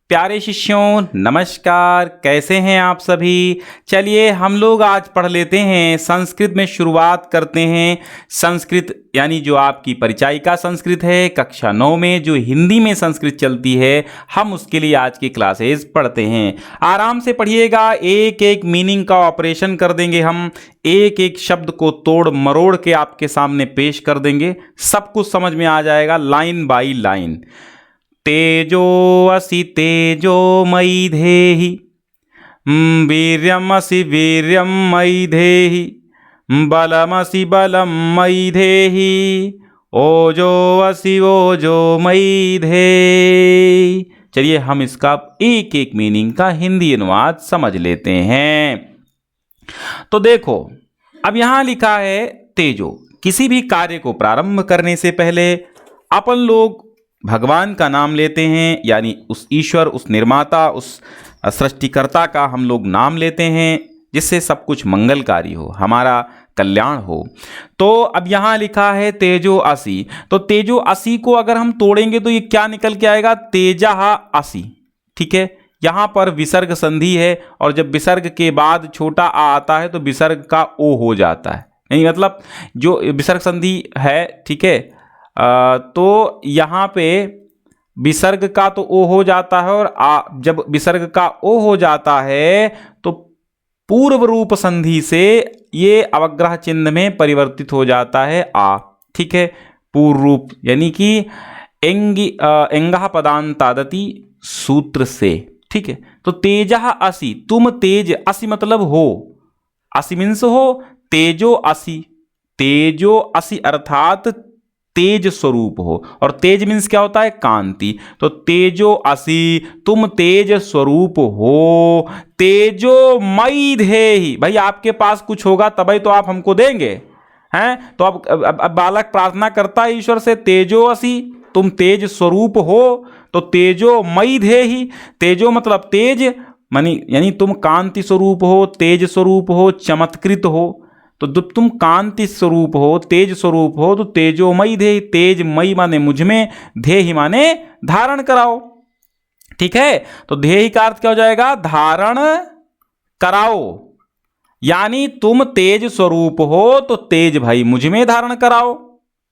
प्यारे शिष्यों नमस्कार, कैसे हैं आप सभी। चलिए हम लोग आज पढ़ लेते हैं, संस्कृत में शुरुआत करते हैं। संस्कृत यानी जो आपकी परिचायिका संस्कृत है, कक्षा 9 में जो हिंदी में संस्कृत चलती है, हम उसके लिए आज की क्लासेस पढ़ते हैं। आराम से पढ़िएगा, एक एक मीनिंग का ऑपरेशन कर देंगे हम, एक एक शब्द को तोड़ मरोड़ के आपके सामने पेश कर देंगे, सब कुछ समझ में आ जाएगा लाइन बाई लाइन। तेजो असि तेजो मयि धेहि, वीर्यमसि वीर्यं मयि धेहि, बलमसि बलं मयि धेहि, ओजो असि ओजो मयि धेहि। चलिए हम इसका एक एक मीनिंग का हिंदी अनुवाद समझ लेते हैं। तो देखो, अब यहां लिखा है तेजो। किसी भी कार्य को प्रारंभ करने से पहले अपन लोग भगवान का नाम लेते हैं, यानी उस ईश्वर, उस निर्माता, उस सृष्टिकर्ता का हम लोग नाम लेते हैं, जिससे सब कुछ मंगलकारी हो, हमारा कल्याण हो। तो अब यहाँ लिखा है तेजो असि, तो तेजो असि को अगर हम तोड़ेंगे तो ये क्या निकल के आएगा, तेजः असि। ठीक है, यहाँ पर विसर्ग संधि है, और जब विसर्ग के बाद छोटा आ आता है तो विसर्ग का ओ हो जाता है, नहीं मतलब जो विसर्ग संधि है, ठीक है। तो यहाँ पे विसर्ग का तो ओ हो जाता है, और जब विसर्ग का ओ हो जाता है तो पूर्व रूप संधि से ये अवग्रह चिन्ह में परिवर्तित हो जाता है आ। ठीक है, पूर्व रूप यानी कि एंगः पदांतादति सूत्र से। ठीक है, तो तेजः असि, तुम तेज, असि मतलब हो, असि मीन्स हो, तेजो असि, तेजो असि अर्थात तेज स्वरूप हो, और तेज मीन्स क्या होता है, कांति। तो तेजो असि, तुम तेज स्वरूप हो, तेजो मयि धेहि, भाई आपके पास कुछ होगा तभी तो आप हमको देंगे, हैं। तो अब बालक प्रार्थना करता है ईश्वर से, तेजो असि, तुम तेज स्वरूप हो, तो तेजो मयि धेहि, तेजो मतलब तेज, यानी तुम कांति स्वरूप हो, तेज स्वरूप हो, चमत्कृत हो। तो जब तुम कांति स्वरूप हो, तेज स्वरूप हो, तो तेजोमयि धेहि, तेजमयि माने मुझ में, धेहि माने धारण कराओ। ठीक है, तो धेहि का अर्थ क्या हो जाएगा, धारण कराओ, यानी तुम तेज स्वरूप हो तो तेज भाई मुझ में धारण कराओ,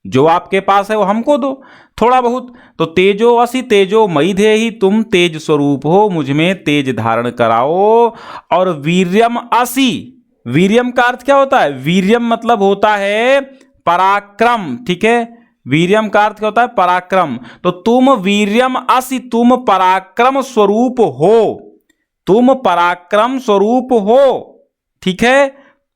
जो आपके पास है वो हमको दो थोड़ा बहुत। तो तेजो असि तेजो मयि धेहि, तुम तेज स्वरूप हो, मुझ में तेज धारण कराओ। और वीर्यम असि, वीर्यम का अर्थ क्या होता है, वीर्यम मतलब होता है पराक्रम। ठीक है, वीर्यम का अर्थ क्या होता है, पराक्रम। तो तुम वीर्यम असि, तुम पराक्रम स्वरूप हो, तुम पराक्रम स्वरूप हो। ठीक है,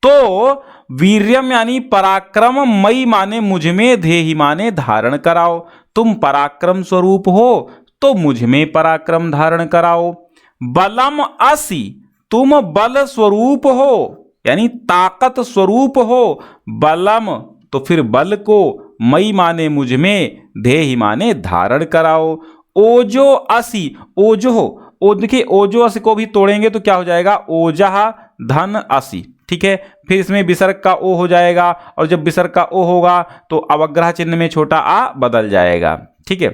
तो वीर्यम यानी पराक्रम, मयि माने मुझ में, धेहि माने धारण कराओ। तुम पराक्रम स्वरूप हो तो मुझ में पराक्रम धारण कराओ। बलम असि, तुम बल स्वरूप हो, यानी ताकत स्वरूप हो, बलम तो फिर बल को, मयि माने मुझ में, धेहि माने धारण कराओ। ओजो असि, ओजो, ओ देखिए ओजो असि को भी तोड़ेंगे तो क्या हो जाएगा, ओजः धन असि। ठीक है, फिर इसमें विसर्ग का ओ हो जाएगा, और जब विसर्ग का ओ होगा तो अवग्रह चिन्ह में छोटा आ बदल जाएगा। ठीक है,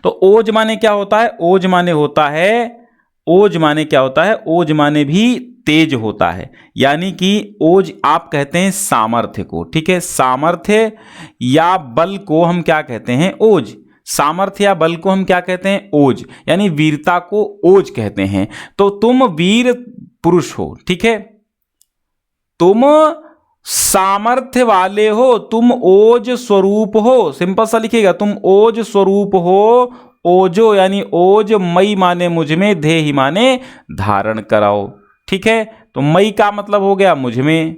तो ओज माने क्या होता है, ओज माने होता है, ओज माने क्या होता है, ओज माने भी तेज होता है, यानी कि ओज आप कहते हैं सामर्थ्य को। ठीक है, सामर्थ्य या बल को हम क्या कहते हैं, ओज। सामर्थ्य या बल को हम क्या कहते हैं, ओज, यानी वीरता को ओज कहते हैं। तो तुम वीर पुरुष हो, ठीक है, तुम सामर्थ्य वाले हो, तुम ओज स्वरूप हो, सिंपल सा लिखिएगा, तुम ओज स्वरूप हो। ओजो यानी ओज, मयि माने मुझ में, धेहि माने धारण कराओ। ठीक है, तो मयि का मतलब हो गया मुझ में।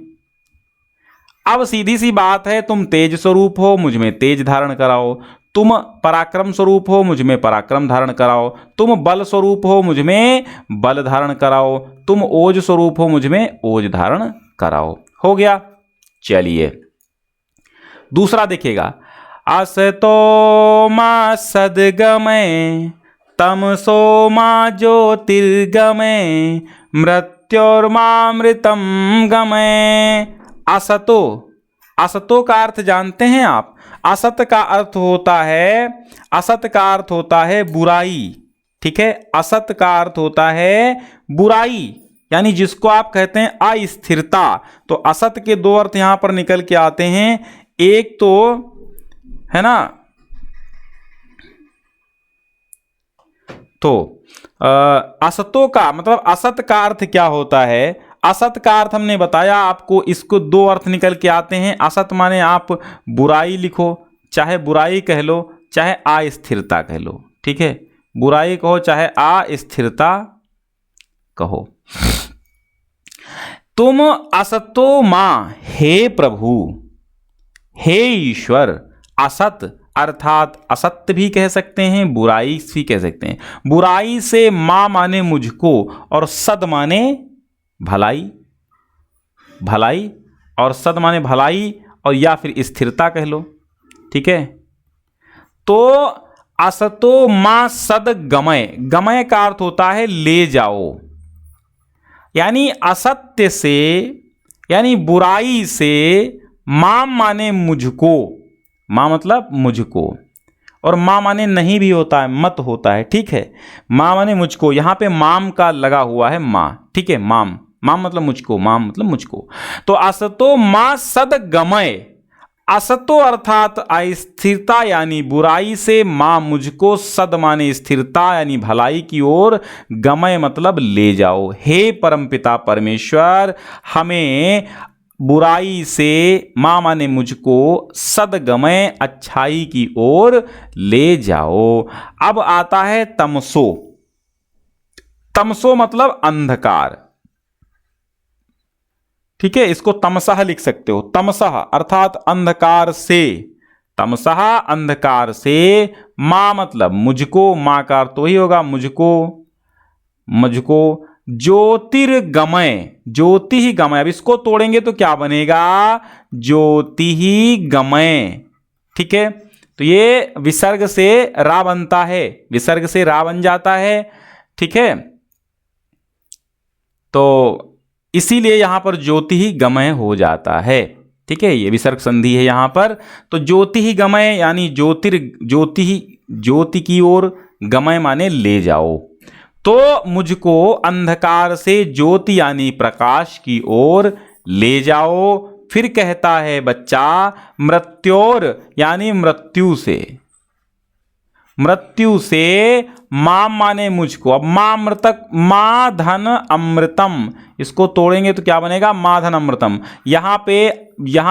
अब सीधी सी बात है, तुम तेज स्वरूप हो, मुझ में तेज धारण कराओ। तुम पराक्रम स्वरूप हो, मुझ में पराक्रम धारण कराओ। तुम बल स्वरूप हो, मुझ में बल धारण कराओ। तुम ओज स्वरूप हो, मुझ में ओज धारण कराओ। हो गया। चलिए दूसरा देखिएगा, असतो मा सद्गमय, तमसो मा ज्योतिर्गमय, मृत्योर्मामृतम गमय। असतो, असतो का अर्थ जानते हैं आप, असत का अर्थ होता है, असत का अर्थ होता है बुराई। ठीक है। असत का अर्थ होता है बुराई, यानी जिसको आप कहते हैं अस्थिरता। तो असत के दो अर्थ यहां पर निकल के आते हैं, एक तो है ना, तो असतों का मतलब असत का अर्थ क्या होता है। असत का अर्थ हमने बताया आपको, इसको दो अर्थ निकल के आते हैं। असत माने आप बुराई लिखो, चाहे बुराई कह लो, चाहे अस्थिरता कह लो, ठीक है। बुराई कहो चाहे अस्थिरता कहो। तुम असतो मां, हे प्रभु, हे ईश्वर। असत अर्थात असत्य भी कह सकते हैं, बुराई भी कह सकते हैं। बुराई से मां माने मुझको, और सद माने भलाई, भलाई, और सद माने भलाई, और या फिर स्थिरता कह लो, ठीक है। तो असतो मां सद गमय, गमय का अर्थ होता है ले जाओ, यानी असत्य से यानी बुराई से मां माने मुझको, मां मतलब मुझको, और मां माने नहीं भी होता है, मत होता है, ठीक है। मां माने मुझको, यहां पे माम का लगा हुआ है मां, ठीक है। माम, माम मतलब मुझको, माम मतलब मुझको। तो असतो मां सद गमय, असतो अर्थात अस्थिरता यानी बुराई से, मां मुझको, सद माने स्थिरता यानी भलाई की ओर, गमय मतलब ले जाओ। हे परमपिता परमेश्वर, हमें बुराई से, मां माने मुझको, सदगमय अच्छाई की ओर ले जाओ। अब आता है तमसो। तमसो मतलब अंधकार, ठीक है। इसको तमसह लिख सकते हो, तमसह अर्थात अंधकार से, तमसह अंधकार से। मां मतलब मुझको, मां का अर्थ तो ही होगा मुझको, मुझको। ज्योतिर्गमय, ज्योति ही गमय, अब इसको तोड़ेंगे तो क्या बनेगा, ज्योति ही गमय, ठीक है। तो ये विसर्ग से रा बनता है, विसर्ग से रा बन जाता है, ठीक है। तो इसीलिए यहां पर ज्योति ही गमय हो जाता है, ठीक है। ये विसर्ग संधि है यहां पर। तो ज्योति ही गमय यानी ज्योति ही, ज्योति की ओर, गमय माने ले जाओ। तो मुझको अंधकार से ज्योति यानी प्रकाश की ओर ले जाओ। फिर कहता है बच्चा मृत्योर यानी मृत्यु से, मृत्यु से, मां माने मुझको। अब मां मृतक, मां धन अमृतम, इसको तोड़ेंगे तो क्या बनेगा, मां धन अमृतम। यहां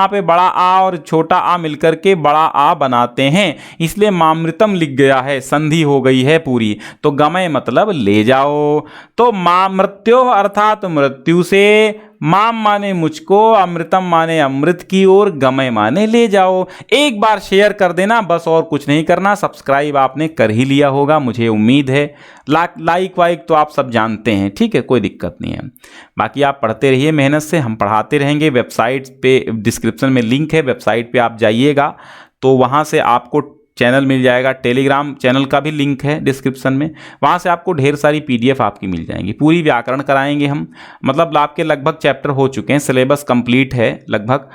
पे बड़ा आ और छोटा आ मिलकर के बड़ा आ बनाते हैं, इसलिए मामृतम लिख गया है, संधि हो गई है पूरी। तो गमय मतलब ले जाओ। तो मां मृत्यो अर्थात मृत्यु से, माम माने मुझको, अमृतम माने अमृत की ओर, गमय माने ले जाओ। एक बार शेयर कर देना बस, और कुछ नहीं करना। सब्सक्राइब आपने कर ही लिया होगा मुझे उम्मीद है, लाइक वाइक तो आप सब जानते हैं, ठीक है, कोई दिक्कत नहीं है। बाकी आप पढ़ते रहिए मेहनत से, हम पढ़ाते रहेंगे। वेबसाइट पे डिस्क्रिप्शन में लिंक है, वेबसाइट पे आप जाइएगा तो वहाँ से आपको चैनल मिल जाएगा। टेलीग्राम चैनल का भी लिंक है डिस्क्रिप्शन में, वहाँ से आपको ढेर सारी PDF आपकी मिल जाएंगी। पूरी व्याकरण कराएंगे हम, मतलब आपके लगभग चैप्टर हो चुके हैं, सिलेबस कंप्लीट है लगभग,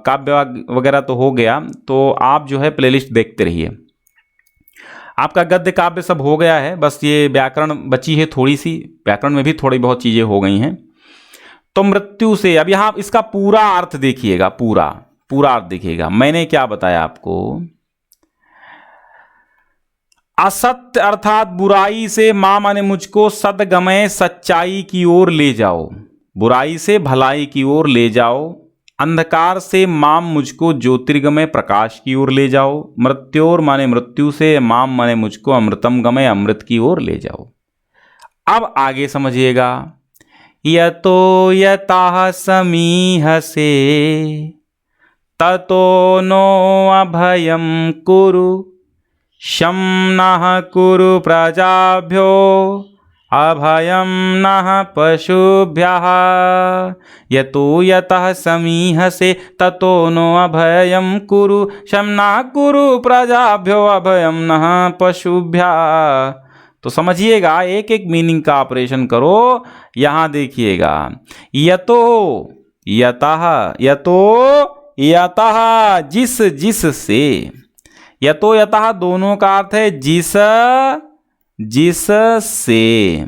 काव्य वगैरह तो हो गया। तो आप जो है प्लेलिस्ट देखते रहिए। आपका गद्य काव्य सब हो गया है, बस ये व्याकरण बची है थोड़ी सी, व्याकरण में भी थोड़ी बहुत चीज़ें हो गई हैं। तो मृत्यु से, अब यहाँ इसका पूरा अर्थ देखिएगा, पूरा अर्थ देखिएगा। मैंने क्या बताया आपको, असत्य अर्थात बुराई से, मां माने मुझको, सदगमय सच्चाई की ओर ले जाओ, बुराई से भलाई की ओर ले जाओ। अंधकार से, माम मुझको, ज्योतिर्गमय प्रकाश की ओर ले जाओ। मृत्योर माने मृत्यु से, माम माने मुझको, अमृतम गमय अमृत की ओर ले जाओ। अब आगे समझिएगा, यतो यताः समीहसे ततो नो अभयं कुरु, शं नः कुरु प्रजाभ्यो अभयं नः पशुभ्यः। यतो यतः समीहसे ततो नो अभयं कुरु, शं नः कुरु प्रजाभ्यो अभयं नः पशुभ्यः। तो समझिएगा, एक एक मीनिंग का ऑपरेशन करो। यहां देखिएगा, यतो यतः, यतो यतः जिस से, यतो यतः दोनों का अर्थ है जिस जिससे,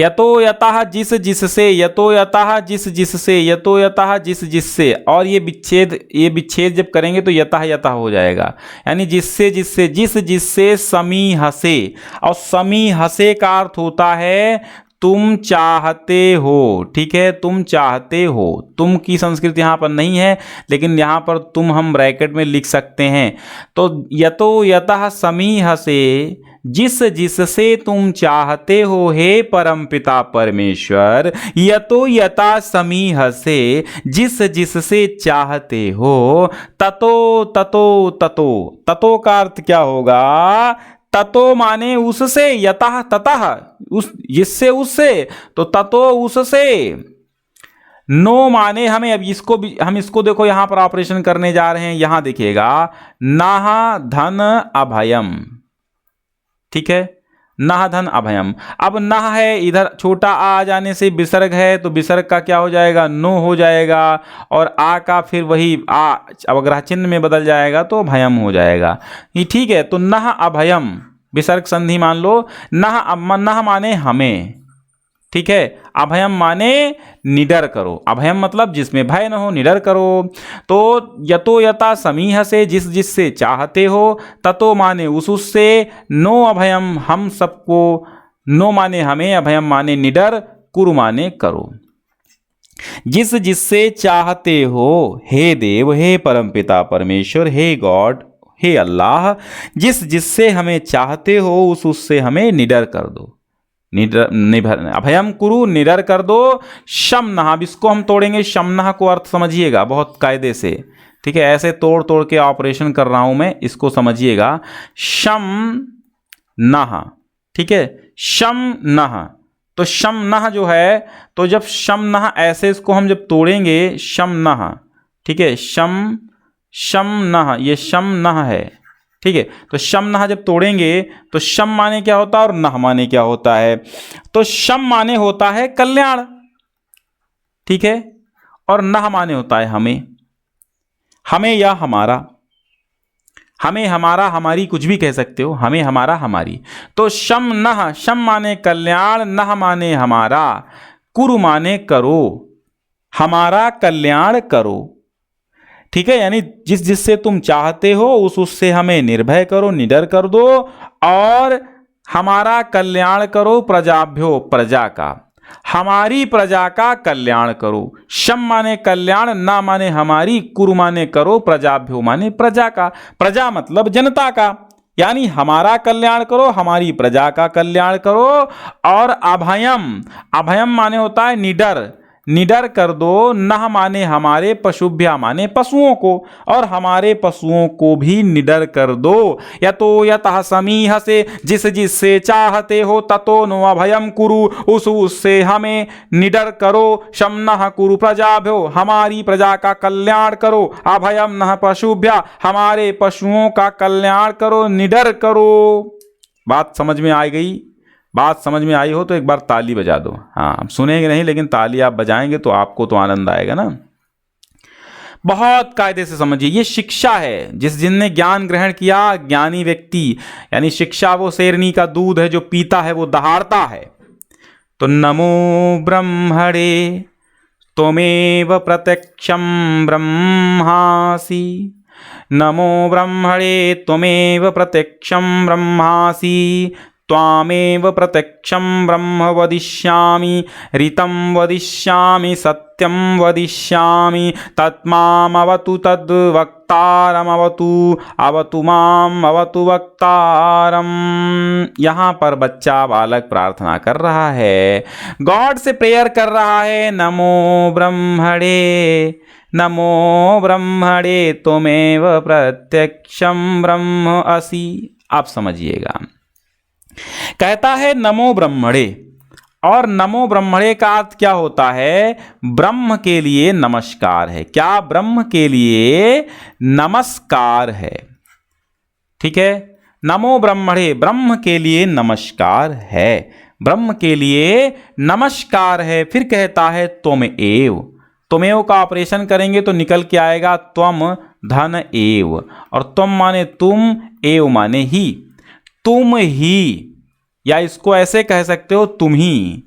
यतो यतः जिस जिससे, यतो यतः जिस जिससे, यतो यतः जिस जिससे, और ये विच्छेद जब करेंगे तो यतः यतः हो जाएगा, यानी जिससे जिससे, जिस जिससे समीह से, और समीह से का अर्थ होता है तुम चाहते हो। ठीक है, तुम चाहते हो। तुम की संस्कृत यहाँ पर नहीं है, लेकिन यहाँ पर तुम हम ब्रैकेट में लिख सकते हैं। तो यतो यतः समीह से, जिस जिससे तुम चाहते हो हे परमपिता परमेश्वर, यतो यथा समीह से, जिस जिससे चाहते हो, ततो ततो ततो, ततो का अर्थ क्या होगा? ततो माने उससे, यतः ततः, उस जिससे उससे, तो ततो उससे। नो माने हमें, अब इसको भी हम इसको देखो यहां पर ऑपरेशन करने जा रहे हैं। यहां देखिएगा, नाह धन अभयम। ठीक है, नाह धन अभयम। अब नाह है, इधर छोटा आ जाने से विसर्ग है, तो विसर्ग का क्या हो जाएगा? नो हो जाएगा, और आ का फिर वही आ अवग्रह चिन्ह में बदल जाएगा तो भयम हो जाएगा। ये ठीक है, तो नाह अभयम विसर्ग संधि मान लो। नाह माने हमें, ठीक है, अभयम माने निडर करो। अभयम मतलब जिसमें भय न हो, निडर करो। तो यतो यथा समीह से, जिस जिससे चाहते हो, ततो माने उससे, नो अभयम हम सबको, नो माने हमें, अभयम माने निडर, कुरु माने करो। जिस जिससे चाहते हो हे देव, हे परमपिता परमेश्वर, हे गॉड, हे अल्लाह, जिस जिससे हमें चाहते हो उससे हमें निडर कर दो। निडर अभयम कुरु, निडर कर दो। शमनः, अब इसको हम तोड़ेंगे। शमनः को अर्थ समझिएगा बहुत कायदे से, ठीक है, ऐसे तोड़ तोड़ के ऑपरेशन कर रहा हूं मैं, इसको समझिएगा। शमनः, ठीक है, शमनः, तो शमनः जो है, तो जब शमनः ऐसे इसको हम जब तोड़ेंगे, शमनः, ठीक है, शमनः, ये शमनः है, ठीक है। तो शमनः जब तोड़ेंगे तो शम माने क्या होता है और नह माने क्या होता है? तो शम माने होता है कल्याण, ठीक है, और नह माने होता है हमें, हमें या हमारा, हमें हमारा हमारी कुछ भी कह सकते हो, हमें हमारा हमारी। तो शम नह, शम माने कल्याण, नह माने हमारा, कुरु माने करो, हमारा कल्याण करो, ठीक है। यानी जिस जिससे तुम चाहते हो उससे हमें निर्भय करो, निडर कर दो, और हमारा कल्याण करो, प्रजाभ्यो, प्रजा का, हमारी प्रजा का कल्याण करो। शम माने कल्याण, ना माने हमारी, कुरु माने करो, प्रजाभ्यो माने प्रजा का, प्रजा मतलब जनता का, यानी हमारा कल्याण करो, हमारी प्रजा का कल्याण करो। और अभयम, अभयम माने होता है निडर, निडर कर दो। नह माने हमारे, पशुभ्या माने पशुओं को, और हमारे पशुओं को भी निडर कर दो। यतो यतः समीह से, जिस जिससे चाहते हो, ततो नो अभयम कुरु, उससे हमें निडर करो। शमनः कुरु प्रजाभ्यो, हमारी प्रजा का कल्याण करो। अभयम नः पशुभ्या, हमारे पशुओं का कल्याण करो, निडर करो। बात समझ में आ गई? बात समझ में आई हो तो एक बार ताली बजा दो। हाँ, आप सुनेंगे नहीं, लेकिन ताली आप बजाएंगे तो आपको तो आनंद आएगा ना। बहुत कायदे से समझिए, ये शिक्षा है। जिसने ज्ञान ग्रहण किया, ज्ञानी व्यक्ति, यानी शिक्षा वो शेरनी का दूध है, जो पीता है वो दहाड़ता है। तो नमो ब्रह्मणे त्वमेव प्रत्यक्षं ब्रह्मासि, नमो ब्रह्मणे त्वमेव प्रत्यक्षं ब्रह्मासि, त्वामेव प्रत्यक्षं ब्रह्म वदिष्यामि, ऋतं वदिष्यामि, सत्यं वदिष्यामि, तत्मामवतु तद्वक्तारमवतु, अवतु माम अवतु वक्तारम। यहाँ पर बच्चा बालक प्रार्थना कर रहा है, गॉड से प्रेयर कर रहा है। नमो ब्रह्मणे, नमो ब्रह्मणे त्वमेव प्रत्यक्षं ब्रह्म असि। आप समझिएगा, कहता है नमो ब्रह्मणे, और नमो ब्रह्मणे का अर्थ क्या होता है? ब्रह्म के लिए नमस्कार है। क्या? ब्रह्म के लिए नमस्कार है, ठीक है। नमो ब्रह्मणे, ब्रह्म के लिए नमस्कार है, ब्रह्म के लिए नमस्कार है। फिर कहता है त्वमेव, त्वमेव का ऑपरेशन करेंगे तो निकल के आएगा त्वम धन एव, और त्वम माने तुम, एव माने ही, तुम ही, या इसको ऐसे कह सकते हो तुम ही,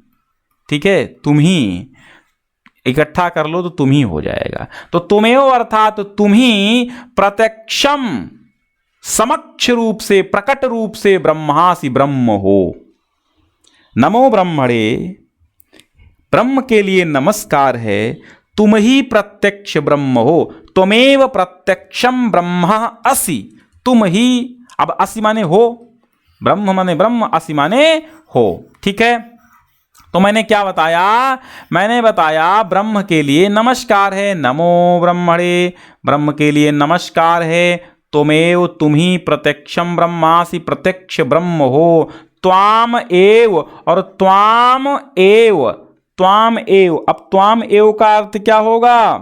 ठीक है, तुम ही इकट्ठा कर लो तो तुम ही हो जाएगा। तो तुमेव अर्थात तुम ही प्रत्यक्षम समक्ष रूप से, प्रकट रूप से ब्रह्मासि ब्रह्म हो। नमो ब्रह्मणे, ब्रह्म के लिए नमस्कार है, तुम ही प्रत्यक्ष ब्रह्म हो। त्वमेव प्रत्यक्षम ब्रह्म असि, तुम ही, अब असि माने हो, ब्रह्म माने ब्रह्म, असि माने हो, ठीक है। तो मैंने क्या बताया, मैंने बताया ब्रह्म के लिए नमस्कार है, नमो ब्रह्मणे, ब्रह्म के लिए नमस्कार है। त्वमेव, तुम ही प्रत्यक्षम ब्रह्मासि, प्रत्यक्ष ब्रह्म हो। त्वाम एव, और त्वाम एव, त्वाम एव, अब त्वाम एव का अर्थ क्या होगा,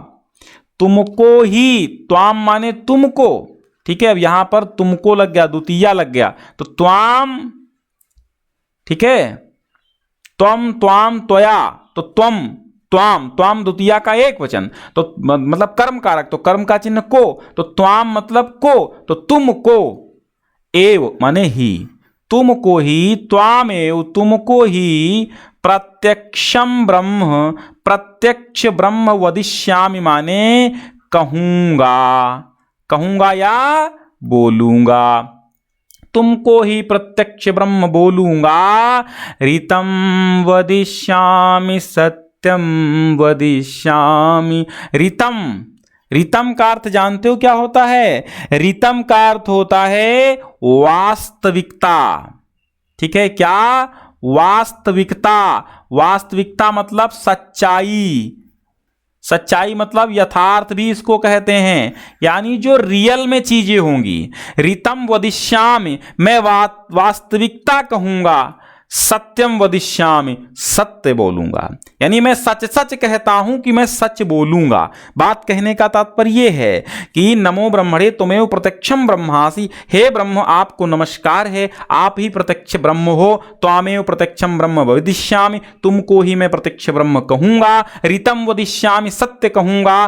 तुमको ही, त्वाम माने तुमको, ठीक है। अब यहां पर तुमको लग गया, द्वितीया लग गया, तो त्वाम, ठीक है, त्वम त्वाम त्वया, तो त्वम त्वाम, त्वाम द्वितीया का एक वचन, तो मतलब कर्म कारक, तो कर्म का चिन्ह को, तो त्वाम मतलब को, तो तुमको, एव माने ही, तुमको ही, त्वामेव तुमको ही, प्रत्यक्षम ब्रह्म, प्रत्यक्ष ब्रह्म वदिष्यामि माने कहूंगा, कहूंगा या बोलूंगा, तुमको ही प्रत्यक्ष ब्रह्म बोलूंगा। ऋतं वदिष्यामि सत्यम वदिष्यामि। ऋतम, ऋतम का अर्थ जानते हो क्या होता है, ऋतम का अर्थ होता है वास्तविकता, ठीक है, क्या, वास्तविकता, वास्तविकता मतलब सच्चाई, सच्चाई मतलब यथार्थ भी इसको कहते हैं, यानी जो रियल में चीजें होंगी। ऋतम वदिष्यामि, मैं वास्तविकता कहूंगा, सत्यम वदिष्यामि, सत्य बोलूंगा, यानी मैं सच सच कहता हूं कि मैं सच बोलूंगा। बात कहने का तात्पर्य है कि नमो ब्रह्मणे त्वमेव प्रत्यक्षम ब्रह्मासि, हे ब्रह्म आपको नमस्कार है, आप ही प्रत्यक्ष ब्रह्म हो। त्वामेव प्रत्यक्षम ब्रह्म वदिष्यामि, तुमको ही मैं प्रत्यक्ष ब्रह्म कहूंगा। ऋतम वदिष्यामि, सत्य कहूंगा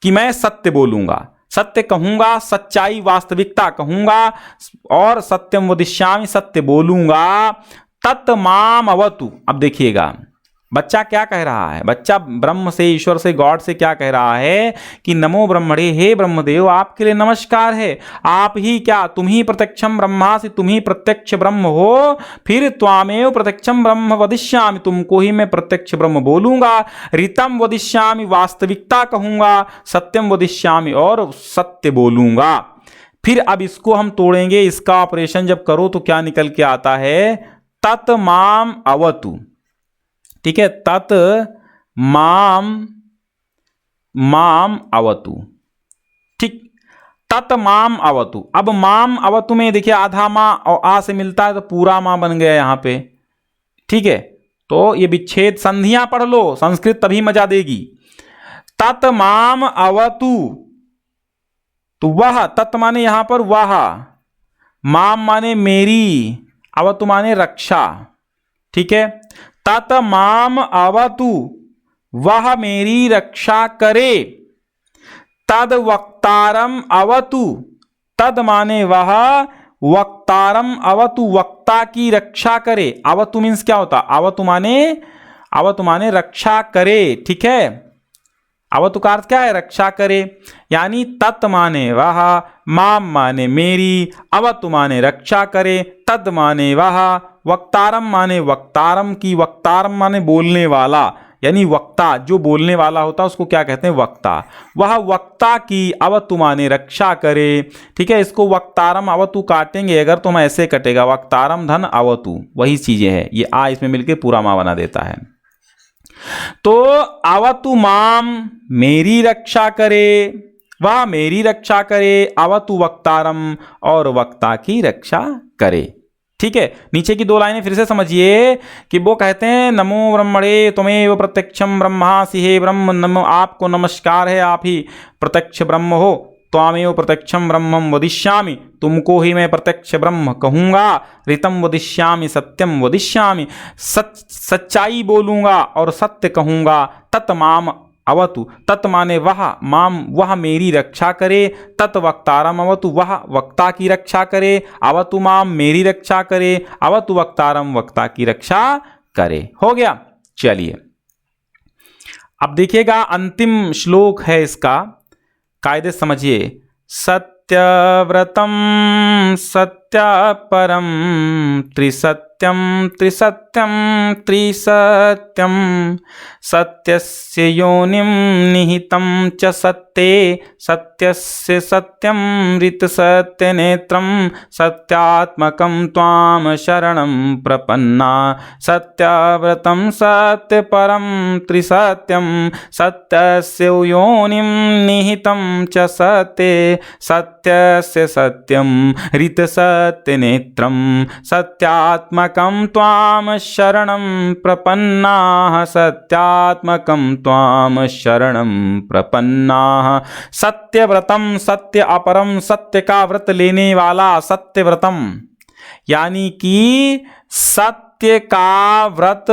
कि मैं सत्य बोलूंगा, सत्य कहूंगा, सच्चाई वास्तविकता कहूंगा, और सत्यम वदिष्यामि, सत्य बोलूंगा। तत् माम अवतु, अब देखिएगा बच्चा क्या कह रहा है, बच्चा ब्रह्म से, ईश्वर से, गॉड से क्या कह रहा है कि नमो ब्रह्मणे, हे ब्रह्मदेव आपके लिए नमस्कार है, आप ही क्या, तुम ही प्रत्यक्षम ब्रह्मासि, तुम ही प्रत्यक्ष ब्रह्म हो। फिर त्वामेव प्रत्यक्षम ब्रह्म वदिष्यामि, तुमको ही मैं प्रत्यक्ष ब्रह्म बोलूंगा। ऋतम वदिष्यामि, वास्तविकता कहूंगा। सत्यम वदिष्यामि, और सत्य बोलूंगा। फिर अब इसको हम तोड़ेंगे, इसका ऑपरेशन जब करो तो क्या निकल के आता है, तत् माम अवतु, ठीक है, तत् माम, माम अवतु, ठीक, तत् माम अवतु। अब माम अवतु में देखिए आधा मां और आ से मिलता है तो पूरा मां बन गया यहां पे, ठीक है। तो ये विच्छेद संधियां पढ़ लो, संस्कृत तभी मजा देगी। तत् माम अवतु, तो वह, तत् माने यहां पर वह, माम माने मेरी, अवतु माने रक्षा, ठीक है। तत् माम अवतु, वह मेरी रक्षा करे। तद वक्तारम अवतु, तद माने वह, वक्तारम अवतु, वक्ता की रक्षा करे। अवतु मीन्स क्या होता, अवतु माने रक्षा करे, ठीक है। अवतु का अर्थ क्या है, रक्षा करे, यानी तत् माने वह, माम माने मेरी, अवतु माने रक्षा करे, तद माने वह, वक्तारम माने वक्तारम की, वक्तारम माने बोलने वाला, यानी वक्ता जो बोलने वाला होता है उसको क्या कहते हैं, वक्ता। वह वक्ता की, अवतु माने रक्षा करे, ठीक है। इसको वक्तारम अवतु काटेंगे अगर तो हम ऐसे कटेगा, वक्तारम धन अवतु, वही चीजें हैं, ये आ इसमें मिलके पूरा मां बना देता है। तो अवतु माम, मेरी रक्षा करे, वह मेरी रक्षा करे, अवतु वक्तारम, और वक्ता की रक्षा करे, ठीक है। नीचे की दो लाइनें फिर से समझिए कि वो कहते हैं नमो ब्रह्मणे त्वमेव प्रत्यक्षम ब्रह्मासि, हे ब्रह्म नमो आपको नमस्कार है, आप ही प्रत्यक्ष ब्रह्म हो। त्वामेव प्रत्यक्षम ब्रह्मम वदिष्यामि, तुमको ही मैं प्रत्यक्ष ब्रह्म कहूंगा। ऋतम वदिष्यामि, सत्यम वदिष्यामि, सच्चाई बोलूंगा और सत्य कहूंगा। तत् माम अवतु, तत् माने वह, माम वह मेरी रक्षा करे, तत् वक्तारम अवतु वह वक्ता की रक्षा करे, अवतु माम मेरी रक्षा करे, अवतु वक्तारम वक्ता की रक्षा करे। हो गया। चलिए अब देखिएगा अंतिम श्लोक है इसका, कायदे समझिए। सत्यव्रतम सत्यापरम त्रिसत्यम त्रिसत्यम त्रिसत्यम सत्यस्य योनिं निहितं च सत्ये सत्यस्य सत्यम ऋतसत्यनेत्रं सत्यात्मकं त्वां शरणं प्रपन्ना सत्यव्रतं सत्यपरं त्रिसत्यं सत्यस्य योनिं निहितं च सत्ये सत्यस्य सत्यम ऋतसत्यनेत्रं सत्यात्मकं त्वां शरणं प्रपन्नाः सत्यात्मकं त्वां शरणं प्रपन्नाः। सत्यव्रतम सत्य अपरम, सत्य का व्रत लेने वाला सत्यव्रतम, यानी कि सत्य का व्रत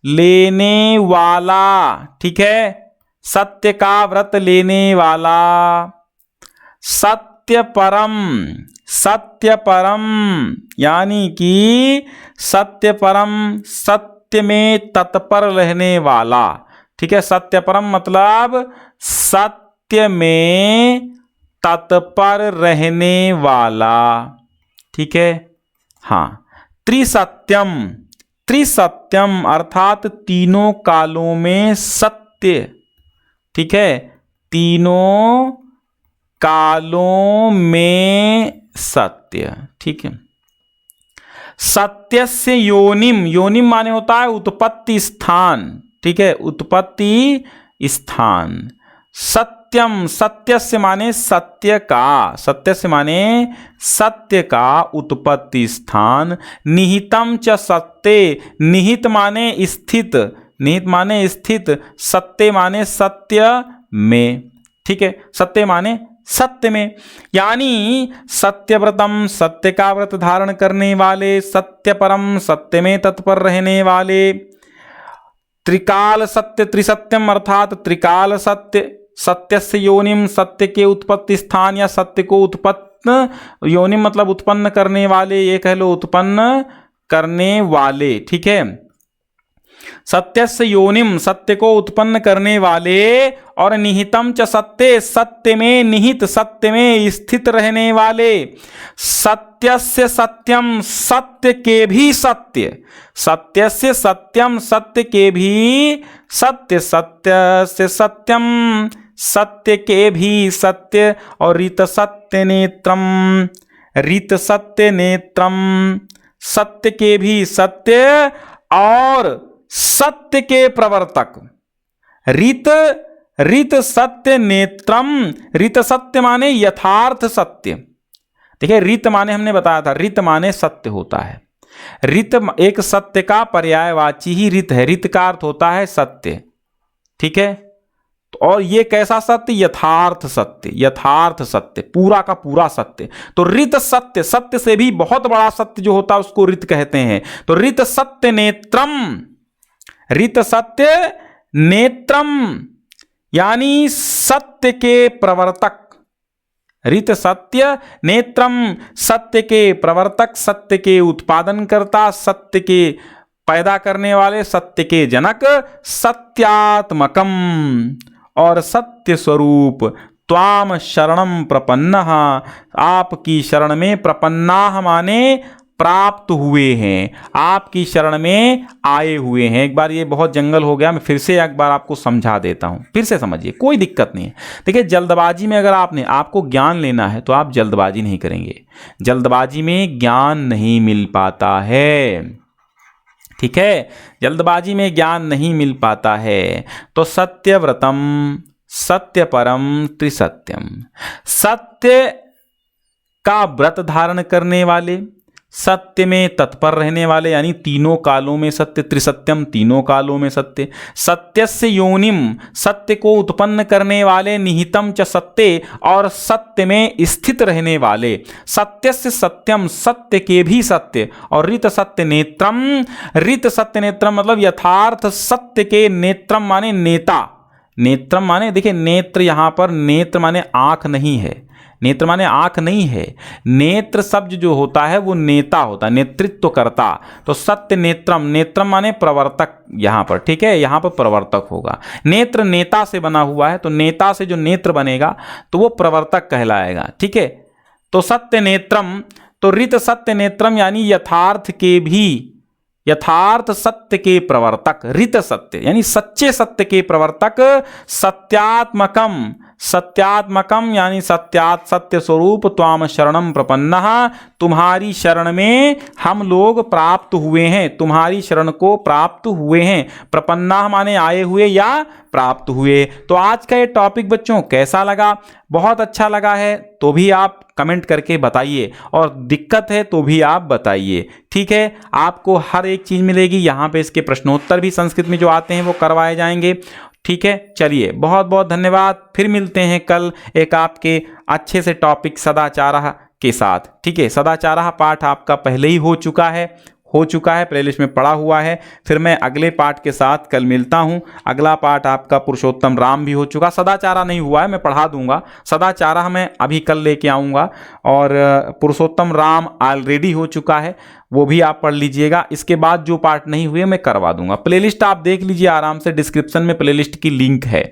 लेने वाला, ठीक है, सत्य का व्रत लेने वाला। सत्य परम, सत्य परम यानी कि सत्य परम, सत्य में तत्पर रहने वाला, ठीक है। सत्य परम मतलब सत्य में तत्पर रहने वाला, ठीक है। हाँ, त्रिसत्यम, त्रिसत्यम अर्थात तीनों कालों में सत्य, ठीक है, तीनों कालों में सत्य, ठीक है। सत्यस्य योनिम, योनिम माने होता है उत्पत्ति स्थान, ठीक है, उत्पत्ति स्थान। सत्यम, सत्यस्य माने सत्य का, सत्यस्य माने सत्य का उत्पत्ति स्थान। निहितम च सत्ये, निहित माने स्थित, निहित माने स्थित, सत्य माने सत्य में, ठीक है, सत्य माने सत्य में। यानी सत्यव्रतम सत्य का व्रत धारण करने वाले, सत्य परम सत्य में तत्पर रहने वाले, त्रिकाल सत्य त्रिसत्यम अर्थात त्रिकाल सत्य, सत्यस्य योनिम सत्य के उत्पत्ति स्थान या सत्य को उत्पन्न, योनिम मतलब उत्पन्न करने वाले, ये कह लो उत्पन्न करने वाले, ठीक है। सत्यस्य योनिम सत्य को उत्पन्न करने वाले, और निहितम च सत्य सत्य में निहित, सत्य में स्थित रहने वाले। सत्यस्य सत्यम सत्य के भी सत्य, सत्यस्य सत्यम सत्य के भी सत्य, सत्यस्य सत्यम सत्य के भी सत्य। और ऋत सत्य नेत्रम, ऋत सत्य नेत्रम सत्य के भी सत्य और सत्य के प्रवर्तक। ऋत, ऋत सत्य नेत्रम, ऋत सत्य माने यथार्थ सत्य। देखिए ऋत माने हमने बताया था, ऋत माने सत्य होता है। ऋत एक सत्य का पर्यायवाची ही ऋत है, ऋत का अर्थ होता है सत्य, ठीक है। और ये कैसा सत्य? यथार्थ सत्य, यथार्थ सत्य, पूरा का पूरा सत्य। तो ऋत सत्य, सत्य से भी बहुत बड़ा सत्य जो होता है उसको ऋत कहते हैं। तो ऋत सत्य नेत्रम, ऋत सत्य नेत्रम यानी सत्य के प्रवर्तक। ऋत सत्य नेत्रम सत्य के प्रवर्तक, सत्य के उत्पादन करता, सत्य के पैदा करने वाले, सत्य के जनक। सत्यात्मकम और सत्य स्वरूप। त्वाम शरणम प्रपन्नः आपकी शरण में, प्रपन्नाः माने प्राप्त हुए हैं, आपकी शरण में आए हुए हैं। एक बार ये बहुत जंगल हो गया, मैं फिर से एक बार आपको समझा देता हूं, फिर से समझिए, कोई दिक्कत नहीं है। देखिए जल्दबाजी में अगर आपको ज्ञान लेना है तो आप जल्दबाजी नहीं करेंगे, जल्दबाजी में ज्ञान नहीं मिल पाता है, ठीक है, जल्दबाजी में ज्ञान नहीं मिल पाता है। तो सत्यव्रतम सत्य परम त्रिसत्यम, सत्य का व्रत धारण करने वाले, सत्य में तत्पर रहने वाले, यानी तीनों कालों में सत्य, त्रिसत्यम तीनों कालों में सत्य। सत्यस्य योनिम सत्य को उत्पन्न करने वाले, निहितम च सत्य और सत्य में स्थित रहने वाले। सत्यस्य सत्यम सत्य के भी सत्य। और ऋत सत्य नेत्रम, ऋत सत्य नेत्रम मतलब यथार्थ सत्य के, नेत्रम माने नेता, नेत्रम माने देखिए, नेत्र यहाँ पर नेत्र माने आँख नहीं है, नेत्र माने आँख नहीं है। नेत्र शब्द जो होता है वो नेता होता है, नेतृत्व करता। तो सत्य नेत्रम, नेत्रम माने प्रवर्तक यहाँ पर, ठीक है, यहाँ पर प्रवर्तक होगा। नेत्र नेता से बना हुआ है, तो नेता से जो नेत्र बनेगा तो वो प्रवर्तक कहलाएगा, ठीक है। तो सत्य नेत्रम, तो ऋत सत्य नेत्रम यानी यथार्थ के भी, यथार्थ सत्य के प्रवर्तक, ऋत सत्य यानी सच्चे सत्य के प्रवर्तक, सत्यात्मकम, सत्यात्मकम यानी सत्यात सत्य स्वरूप, त्वाम शरणम प्रपन्नः, तुम्हारी शरण में हम लोग प्राप्त हुए हैं, तुम्हारी शरण को प्राप्त हुए हैं। प्रपन्नः माने आए हुए या प्राप्त हुए। तो आज का ये टॉपिक बच्चों कैसा लगा? बहुत अच्छा लगा है तो भी आप कमेंट करके बताइए, और दिक्कत है तो भी आप बताइए, ठीक है। आपको हर एक चीज़ मिलेगी यहाँ पे, इसके प्रश्नोत्तर भी संस्कृत में जो आते हैं वो करवाए जाएंगे, ठीक है। चलिए, बहुत बहुत धन्यवाद, फिर मिलते हैं कल एक आपके अच्छे से टॉपिक सदाचारः के साथ, ठीक है। सदाचारः पाठ आपका पहले ही हो चुका है, प्लेलिस्ट में पड़ा हुआ है। फिर मैं अगले पाठ के साथ कल मिलता हूं। अगला पाठ आपका पुरुषोत्तम राम भी हो चुका, सदाचारा नहीं हुआ है, मैं पढ़ा दूंगा। सदाचारा मैं अभी कल लेके आऊँगा, और पुरुषोत्तम राम ऑलरेडी हो चुका है, वो भी आप पढ़ लीजिएगा। इसके बाद जो पार्ट नहीं हुए मैं करवा दूंगा। प्लेलिस्ट आप देख लीजिए आराम से, डिस्क्रिप्शन में प्लेलिस्ट की लिंक है।